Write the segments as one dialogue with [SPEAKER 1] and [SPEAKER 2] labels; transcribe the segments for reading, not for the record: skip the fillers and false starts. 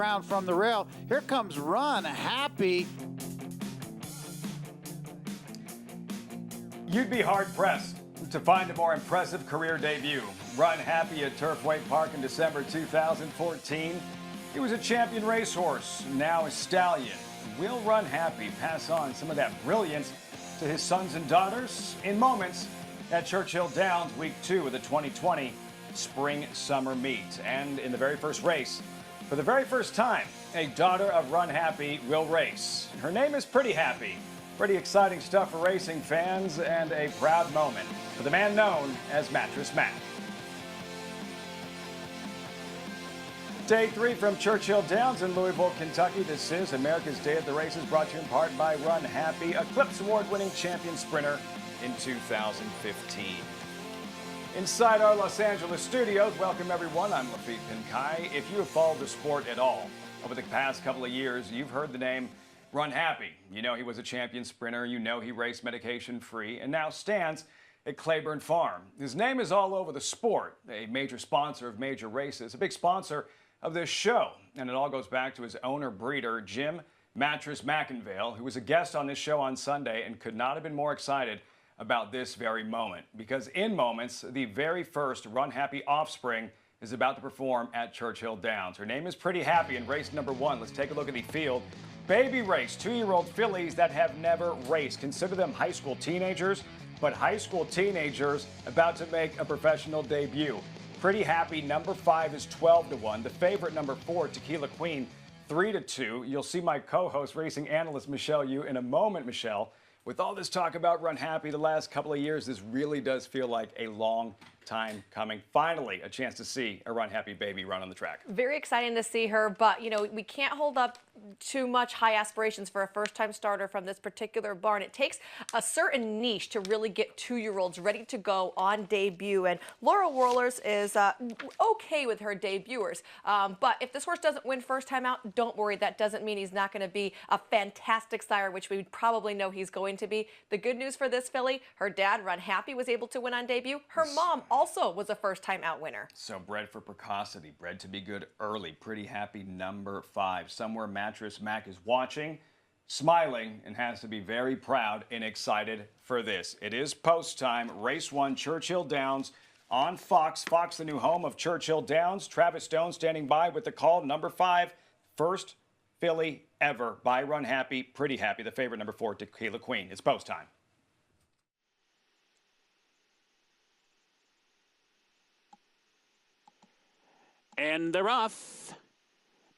[SPEAKER 1] Around from the rail. Here comes Run Happy.
[SPEAKER 2] You'd be hard-pressed to find a more impressive career debut. Run Happy at Turfway Park in December 2014. He was a champion racehorse, now a stallion. Will Run Happy pass on some of that brilliance to his sons and daughters? In moments at Churchill Downs, week 2 of the 2020 Spring-Summer Meet. And in the very first race, for the very first time, a daughter of Run Happy will race. Her name is Prettyhappy. Pretty exciting stuff for racing fans and a proud moment for the man known as Mattress Mac. Day 3 from Churchill Downs in Louisville, Kentucky. This is America's Day at the Races, brought to you in part by Run Happy, Eclipse Award-winning champion sprinter in 2015. Inside our Los Angeles studios, welcome everyone. I'm Lafitte Pinkai. If you have followed the sport at all over the past couple of years, you've heard the name Run Happy. You know he was a champion sprinter. You know he raced medication-free and now stands at Claiborne Farm. His name is all over the sport, a major sponsor of major races, a big sponsor of this show. And it all goes back to his owner-breeder, Jim Mattress McIngvale, who was a guest on this show on Sunday and could not have been more excited about this very moment, because in moments, the very first Run Happy offspring is about to perform at Churchill Downs. Her name is Prettyhappy in race number 1. Let's take a look at the field. Baby race, 2-year-old fillies that have never raced. Consider them high school teenagers, but high school teenagers about to make a professional debut. Prettyhappy, number 5 is 12-1. The favorite, number 4, Tequila Queen, 3-2. You'll see my co-host, racing analyst Michelle Yu, in a moment, Michelle. With all this talk about Run Happy the last couple of years, this really does feel like a long time coming. Finally, a chance to see a Run Happy baby run on the track.
[SPEAKER 3] Very exciting to see her, but, you know, we can't hold up too much high aspirations for a first-time starter from this particular barn. It takes a certain niche to really get 2-year-olds ready to go on debut, and Laura Whirlers is okay with her debuters. But if this horse doesn't win first time out, don't worry. That doesn't mean he's not going to be a fantastic sire, which we probably know he's going to be. The good news for this filly, her dad, Run Happy, was able to win on debut. Her mom also was a first-time out winner.
[SPEAKER 2] So bred for precocity, bred to be good early. Prettyhappy, number 5. Somewhere Mattress Mac is watching, smiling, and has to be very proud and excited for this. It is post time. Race 1, Churchill Downs on Fox. Fox, the new home of Churchill Downs. Travis Stone standing by with the call. Number 5, first filly ever by Run Happy. Prettyhappy, the favorite, number 4, Tequila Queen. It's post time.
[SPEAKER 4] And they're off.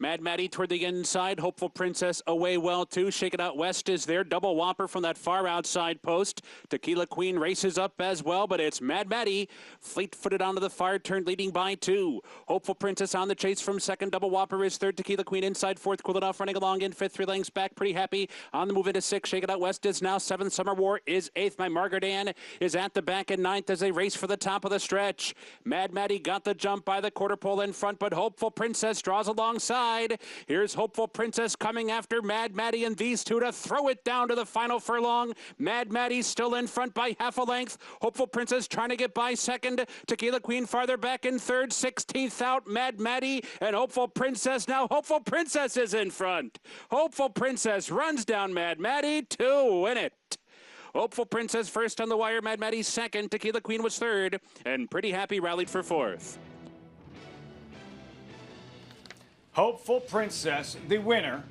[SPEAKER 4] Mad Maddie toward the inside. Hopeful Princess away well, too. Shake It Out West is there. Double whopper from that far outside post. Tequila Queen races up as well, but it's Mad Maddie. Fleet-footed onto the far turn, leading by 2. Hopeful Princess on the chase from second. Double whopper is third. Tequila Queen inside fourth. Cool It Off running along in fifth. 3 lengths back. Prettyhappy on the move into 6. Shake It Out West is now 7th. Summer War is 8th. My Margaret Ann is at the back in 9th as they race for the top of the stretch. Mad Maddie got the jump by the quarter pole in front, but Hopeful Princess draws alongside. Here's Hopeful Princess coming after Mad Maddie and these two to throw it down to the final furlong. Mad Maddie still in front by half a length. Hopeful Princess trying to get by second. Tequila Queen farther back in third. 16th out, Mad Maddie and Hopeful Princess. Now Hopeful Princess is in front. Hopeful Princess runs down Mad Maddie to win it. Hopeful Princess first on the wire. Mad Maddie second. Tequila Queen was third. And Prettyhappy rallied for fourth.
[SPEAKER 2] Hopeful Princess, the winner,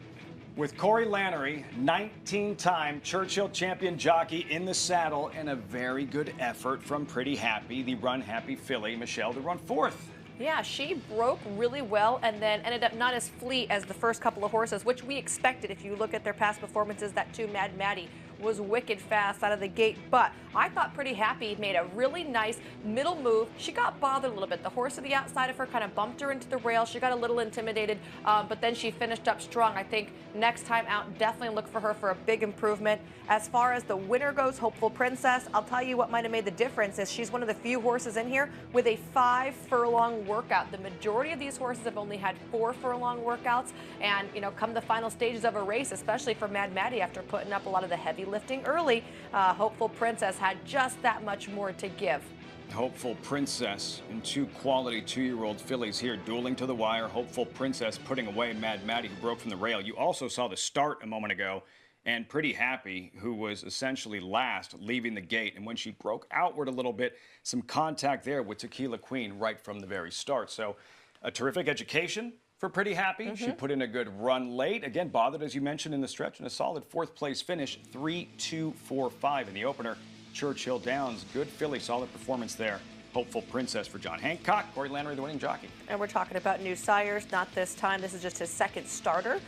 [SPEAKER 2] with Corey Lannery, 19-time Churchill champion jockey in the saddle, and a very good effort from Prettyhappy, the Run Happy filly, Michelle, to run fourth.
[SPEAKER 3] Yeah, she broke really well and then ended up not as fleet as the first couple of horses, which we expected if you look at their past performances. That too, Mad Maddie was wicked fast out of the gate, but I thought Prettyhappy made a really nice middle move. She got bothered a little bit. The horse to the outside of her kind of bumped her into the rail. She got a little intimidated, but then she finished up strong. I think next time out, definitely look for her for a big improvement. As far as the winner goes, Hopeful Princess, I'll tell you what might have made the difference is she's one of the few horses in here with a 5-furlong workout. The majority of these horses have only had 4-furlong workouts, and, you know, come the final stages of a race, especially for Mad Maddie after putting up a lot of the heavy lifting early, Hopeful Princess had just that much more to give.
[SPEAKER 2] Hopeful Princess and two quality 2-year-old fillies here dueling to the wire. Hopeful Princess putting away Mad Maddie, who broke from the rail. You also saw the start a moment ago, and Prettyhappy, who was essentially last, leaving the gate. And when she broke outward a little bit, some contact there with Tequila Queen right from the very start. So a terrific education for Prettyhappy. She put in a good run late. Again, bothered, as you mentioned, in the stretch, and a solid 4th place finish, 3-2-4-5 in the opener. Churchill Downs, good filly, solid performance there. Hopeful Princess for John Hancock. Corey Landry, the winning jockey.
[SPEAKER 3] And we're talking about new sires, not this time. This is just his 2nd starter.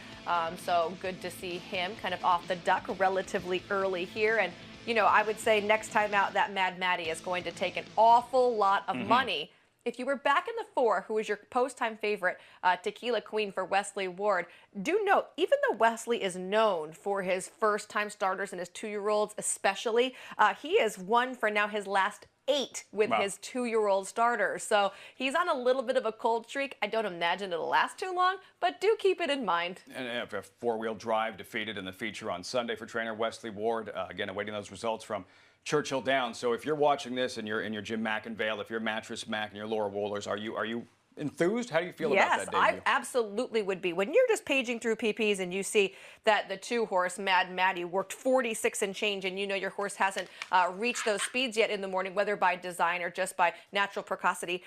[SPEAKER 3] So good to see him kind of off the duck relatively early here. And, you know, I would say next time out, that Mad Maddie is going to take an awful lot of money. If you were back in the 4, who was your post-time favorite, Tequila Queen for Wesley Ward, do note, even though Wesley is known for his first-time starters and his 2-year-olds especially, he has won for now his last 8 with his 2-year-old starters. So he's on a little bit of a cold streak. I don't imagine it'll last too long, but do keep it in mind.
[SPEAKER 2] And a 4-wheel drive defeated in the feature on Sunday for trainer Wesley Ward. Again, awaiting those results from Churchill Downs. So if you're watching this and you're in your Jim McInvale, if you're Mattress Mac and you're Laura Wohlers, are you enthused? How do you feel about that debut?
[SPEAKER 3] Yes, I absolutely would be. When you're just paging through PPs and you see that the 2-horse Mad Maddie worked 46 and change, and you know your horse hasn't reached those speeds yet in the morning, whether by design or just by natural precocity,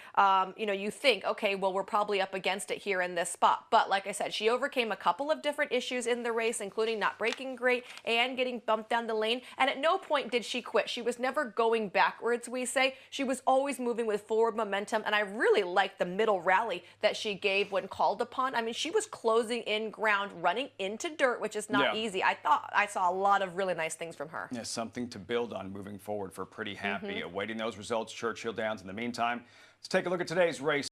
[SPEAKER 3] you know, you think, okay, well, we're probably up against it here in this spot. But like I said, she overcame a couple of different issues in the race, including not breaking great and getting bumped down the lane. And at no point did she quit. She was never going backwards, we say. She was always moving with forward momentum, and I really liked the middle rally that she gave when called upon. I mean, she was closing in ground, running into dirt, which is not easy. I thought I saw a lot of really nice things from her.
[SPEAKER 2] Yeah, something to build on moving forward for Prettyhappy. Awaiting those results, Churchill Downs. In the meantime, let's take a look at today's race.